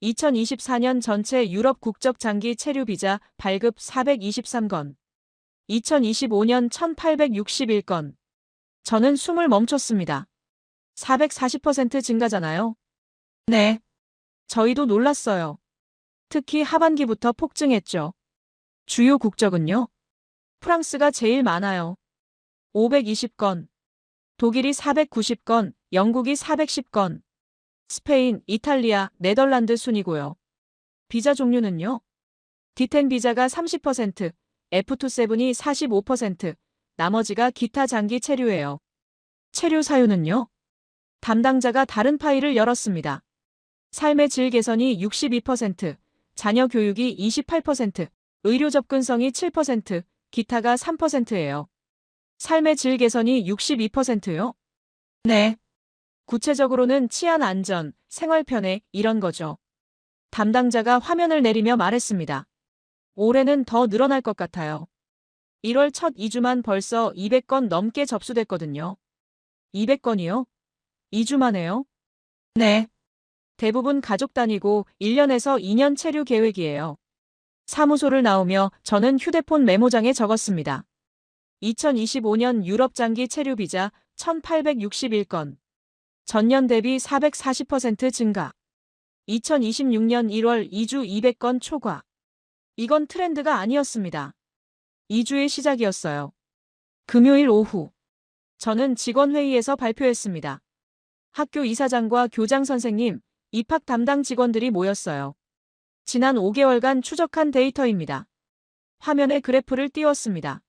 2024년 전체 유럽 국적 장기 체류 비자 발급 423건. 2025년 1861건. 저는 숨을 멈췄습니다. 440% 증가잖아요. 네. 저희도 놀랐어요. 특히 하반기부터 폭증했죠. 주요 국적은요? 프랑스가 제일 많아요. 520건. 독일이 490건, 영국이 410건. 스페인, 이탈리아, 네덜란드 순이고요. 비자 종류는요? D10 비자가 30%, F27이 45%, 나머지가 기타 장기 체류예요. 체류 사유는요? 담당자가 다른 파일을 열었습니다. 삶의 질 개선이 62%, 자녀 교육이 28%, 의료 접근성이 7%, 기타가 3%예요. 삶의 질 개선이 62%요? 네. 구체적으로는 치안 안전, 생활 편애, 이런 거죠. 담당자가 화면을 내리며 말했습니다. 올해는 더 늘어날 것 같아요. 1월 첫 2주만 벌써 200건 넘게 접수됐거든요. 200건이요? 2주 만에요? 네. 대부분 가족 단위고 1년에서 2년 체류 계획이에요. 사무소를 나오며 저는 휴대폰 메모장에 적었습니다. 2025년 유럽 장기 체류 비자 1861건. 전년 대비 440% 증가. 2026년 1월 2주 200건 초과. 이건 트렌드가 아니었습니다. 2주의 시작이었어요. 금요일 오후. 저는 직원회의에서 발표했습니다. 학교 이사장과 교장 선생님, 입학 담당 직원들이 모였어요. 지난 5개월간 추적한 데이터입니다. 화면에 그래프를 띄웠습니다.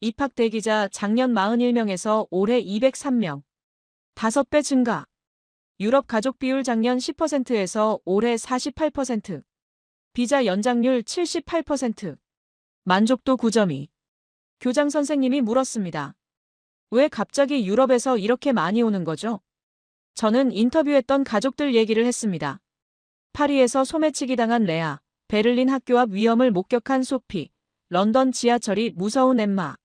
입학 대기자 작년 41명에서 올해 203명. 5배 증가. 유럽 가족 비율 작년 10%에서 올해 48%. 비자 연장률 78%. 만족도 9점이. 교장 선생님이 물었습니다. 왜 갑자기 유럽에서 이렇게 많이 오는 거죠? 저는 인터뷰했던 가족들 얘기를 했습니다. 파리에서 소매치기 당한 레아, 베를린 학교 앞 위험을 목격한 소피, 런던 지하철이 무서운 엠마.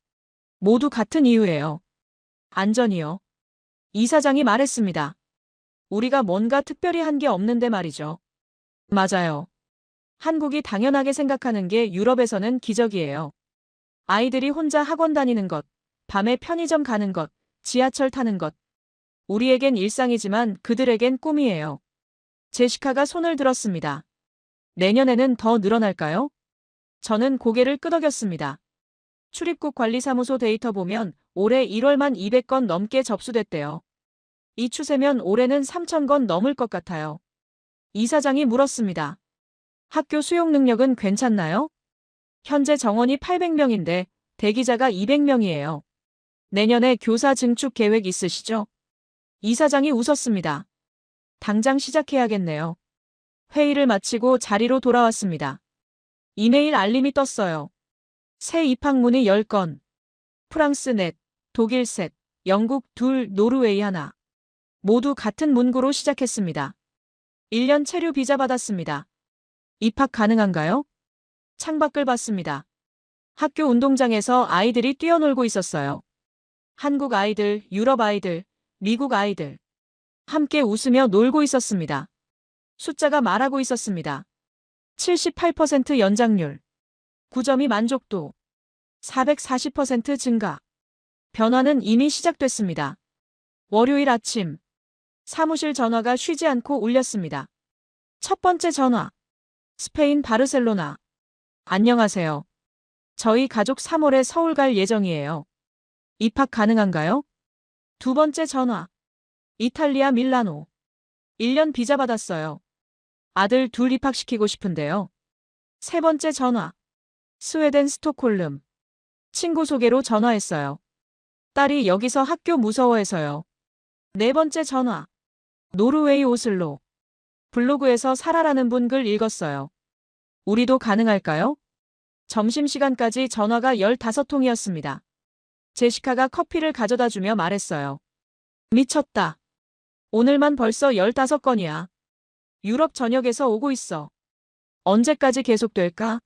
모두 같은 이유예요. 안전이요. 이사장이 말했습니다. 우리가 뭔가 특별히 한 게 없는데 말이죠. 맞아요. 한국이 당연하게 생각하는 게 유럽에서는 기적이에요. 아이들이 혼자 학원 다니는 것, 밤에 편의점 가는 것, 지하철 타는 것. 우리에겐 일상이지만 그들에겐 꿈이에요. 제시카가 손을 들었습니다. 내년에는 더 늘어날까요? 저는 고개를 끄덕였습니다. 출입국 관리사무소 데이터 보면 올해 1월만 200건 넘게 접수됐대요. 이 추세면 올해는 3,000건 넘을 것 같아요. 이사장이 물었습니다. 학교 수용 능력은 괜찮나요? 현재 정원이 800명인데 대기자가 200명이에요. 내년에 교사 증축 계획 있으시죠? 이사장이 웃었습니다. 당장 시작해야겠네요. 회의를 마치고 자리로 돌아왔습니다. 이메일 알림이 떴어요. 새 입학문의 10건. 프랑스 넷, 독일 셋, 영국 둘, 노르웨이 하나. 모두 같은 문구로 시작했습니다. 1년 체류 비자 받았습니다. 입학 가능한가요? 창밖을 봤습니다. 학교 운동장에서 아이들이 뛰어놀고 있었어요. 한국 아이들, 유럽 아이들, 미국 아이들. 함께 웃으며 놀고 있었습니다. 숫자가 말하고 있었습니다. 78% 연장률. 9점이 만족도. 440% 증가. 변화는 이미 시작됐습니다. 월요일 아침. 사무실 전화가 쉬지 않고 울렸습니다. 첫 번째 전화. 스페인 바르셀로나. 안녕하세요. 저희 가족 3월에 서울 갈 예정이에요. 입학 가능한가요? 두 번째 전화. 이탈리아 밀라노. 1년 비자 받았어요. 아들 둘 입학시키고 싶은데요. 세 번째 전화. 스웨덴 스톡홀름. 친구 소개로 전화했어요. 딸이 여기서 학교 무서워해서요. 네 번째 전화. 노르웨이 오슬로. 블로그에서 살아라는 분 글 읽었어요. 우리도 가능할까요? 점심시간까지 전화가 15통이었습니다. 제시카가 커피를 가져다 주며 말했어요. 미쳤다. 오늘만 벌써 15건이야. 유럽 전역에서 오고 있어. 언제까지 계속될까?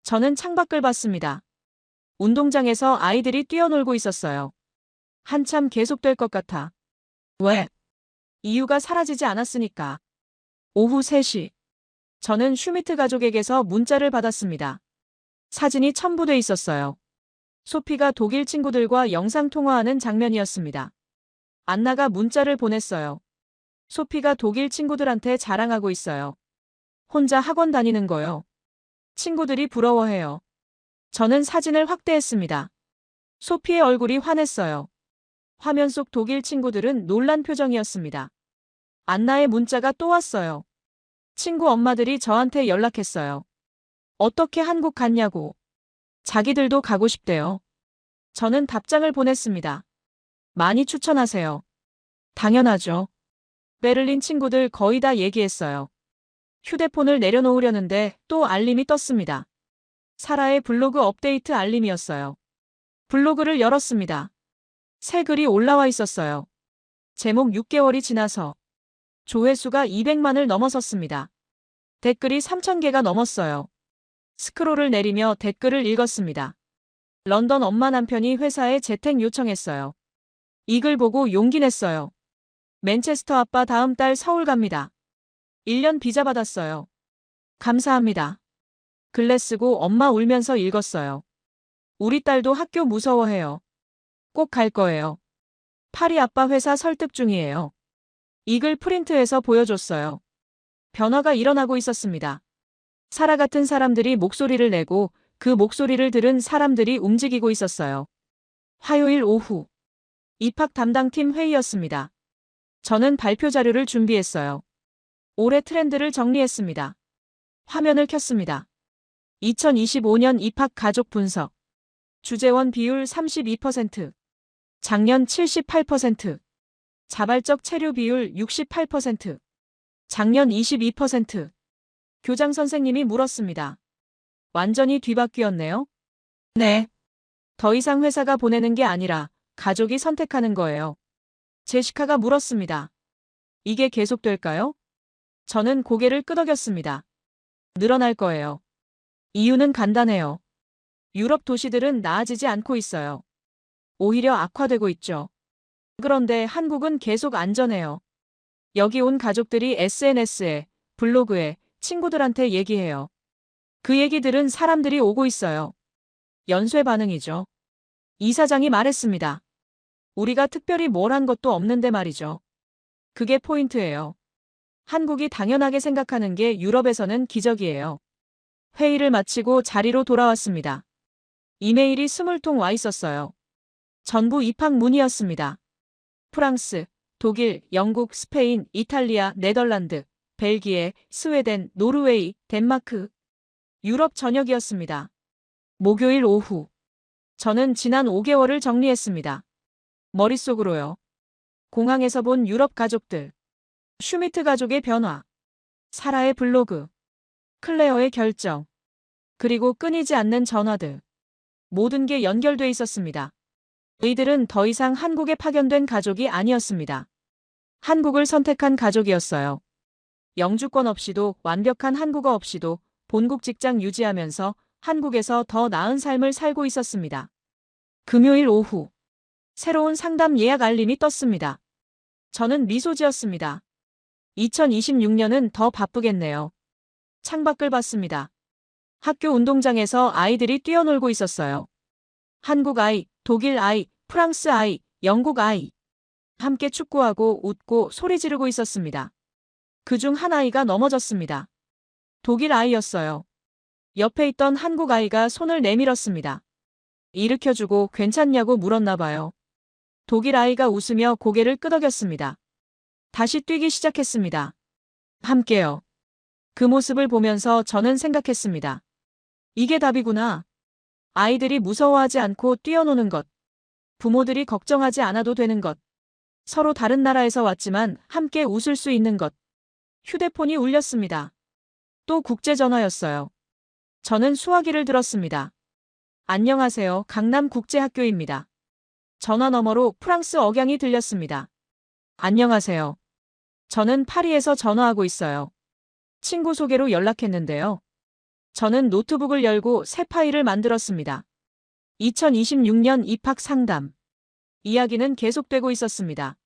저는 창밖을 봤습니다. 운동장에서 아이들이 뛰어놀고 있었어요. 한참 계속될 것 같아. 왜? 이유가 사라지지 않았으니까. 오후 3시. 저는 슈미트 가족에게서 문자를 받았습니다. 사진이 첨부돼 있었어요. 소피가 독일 친구들과 영상통화하는 장면이었습니다. 안나가 문자를 보냈어요. 소피가 독일 친구들한테 자랑하고 있어요. 혼자 학원 다니는 거요. 친구들이 부러워해요. 저는 사진을 확대했습니다. 소피의 얼굴이 환했어요. 화면 속 독일 친구들은 놀란 표정이었습니다. 안나의 문자가 또 왔어요. 친구 엄마들이 저한테 연락했어요. 어떻게 한국 갔냐고. 자기들도 가고 싶대요. 저는 답장을 보냈습니다. 많이 추천하세요. 당연하죠. 베를린 친구들 거의 다 얘기했어요. 휴대폰을 내려놓으려는데 또 알림이 떴습니다. 사라의 블로그 업데이트 알림이었어요. 블로그를 열었습니다. 새 글이 올라와 있었어요. 제목 6개월이 지나서. 조회수가 200만을 넘어섰습니다. 댓글이 3,000개가 넘었어요. 스크롤을 내리며 댓글을 읽었습니다. 런던 엄마 남편이 회사에 재택 요청했어요. 이 글 보고 용기 냈어요. 맨체스터 아빠 다음 달 서울 갑니다. 1년 비자 받았어요. 감사합니다. 글래 쓰고 엄마 울면서 읽었어요. 우리 딸도 학교 무서워해요. 꼭 갈 거예요. 파리 아빠 회사 설득 중이에요. 이 글 프린트해서 보여줬어요. 변화가 일어나고 있었습니다. 사라 같은 사람들이 목소리를 내고 그 목소리를 들은 사람들이 움직이고 있었어요. 화요일 오후. 입학 담당팀 회의였습니다. 저는 발표 자료를 준비했어요. 올해 트렌드를 정리했습니다. 화면을 켰습니다. 2025년 입학 가족 분석. 주재원 비율 32%. 작년 78%. 자발적 체류 비율 68%. 작년 22%. 교장 선생님이 물었습니다. 완전히 뒤바뀌었네요? 네. 더 이상 회사가 보내는 게 아니라 가족이 선택하는 거예요. 제시카가 물었습니다. 이게 계속될까요? 저는 고개를 끄덕였습니다. 늘어날 거예요. 이유는 간단해요. 유럽 도시들은 나아지지 않고 있어요. 오히려 악화되고 있죠. 그런데 한국은 계속 안전해요. 여기 온 가족들이 SNS에, 블로그에, 친구들한테 얘기해요. 그 얘기 들은 사람들이 오고 있어요. 연쇄 반응이죠. 이사장이 말했습니다. 우리가 특별히 뭘 한 것도 없는데 말이죠. 그게 포인트예요. 한국이 당연하게 생각하는 게 유럽에서는 기적이에요. 회의를 마치고 자리로 돌아왔습니다. 이메일이 20통 와 있었어요. 전부 입학 문의였습니다. 프랑스, 독일, 영국, 스페인, 이탈리아, 네덜란드, 벨기에, 스웨덴, 노르웨이, 덴마크. 유럽 전역이었습니다. 목요일 오후. 저는 지난 5개월을 정리했습니다. 머릿속으로요. 공항에서 본 유럽 가족들. 슈미트 가족의 변화. 사라의 블로그. 클레어의 결정. 그리고 끊이지 않는 전화들. 모든 게 연결돼 있었습니다. 이들은 더 이상 한국에 파견된 가족이 아니었습니다. 한국을 선택한 가족이었어요. 영주권 없이도 완벽한 한국어 없이도 본국 직장 유지하면서 한국에서 더 나은 삶을 살고 있었습니다. 금요일 오후 새로운 상담 예약 알림이 떴습니다. 저는 미소 지었습니다. 2026년은 더 바쁘겠네요. 창밖을 봤습니다. 학교 운동장에서 아이들이 뛰어놀고 있었어요. 한국 아이, 독일 아이, 프랑스 아이, 영국 아이. 함께 축구하고 웃고 소리 지르고 있었습니다. 그중 한 아이가 넘어졌습니다. 독일 아이였어요. 옆에 있던 한국 아이가 손을 내밀었습니다. 일으켜주고 괜찮냐고 물었나 봐요. 독일 아이가 웃으며 고개를 끄덕였습니다. 다시 뛰기 시작했습니다. 함께요. 그 모습을 보면서 저는 생각했습니다. 이게 답이구나. 아이들이 무서워하지 않고 뛰어노는 것. 부모들이 걱정하지 않아도 되는 것. 서로 다른 나라에서 왔지만 함께 웃을 수 있는 것. 휴대폰이 울렸습니다. 또 국제전화였어요. 저는 수화기를 들었습니다. 안녕하세요. 강남국제학교입니다. 전화 너머로 프랑스 억양이 들렸습니다. 안녕하세요. 저는 파리에서 전화하고 있어요. 친구 소개로 연락했는데요. 저는 노트북을 열고 새 파일을 만들었습니다. 2026년 입학 상담. 이야기는 계속되고 있었습니다.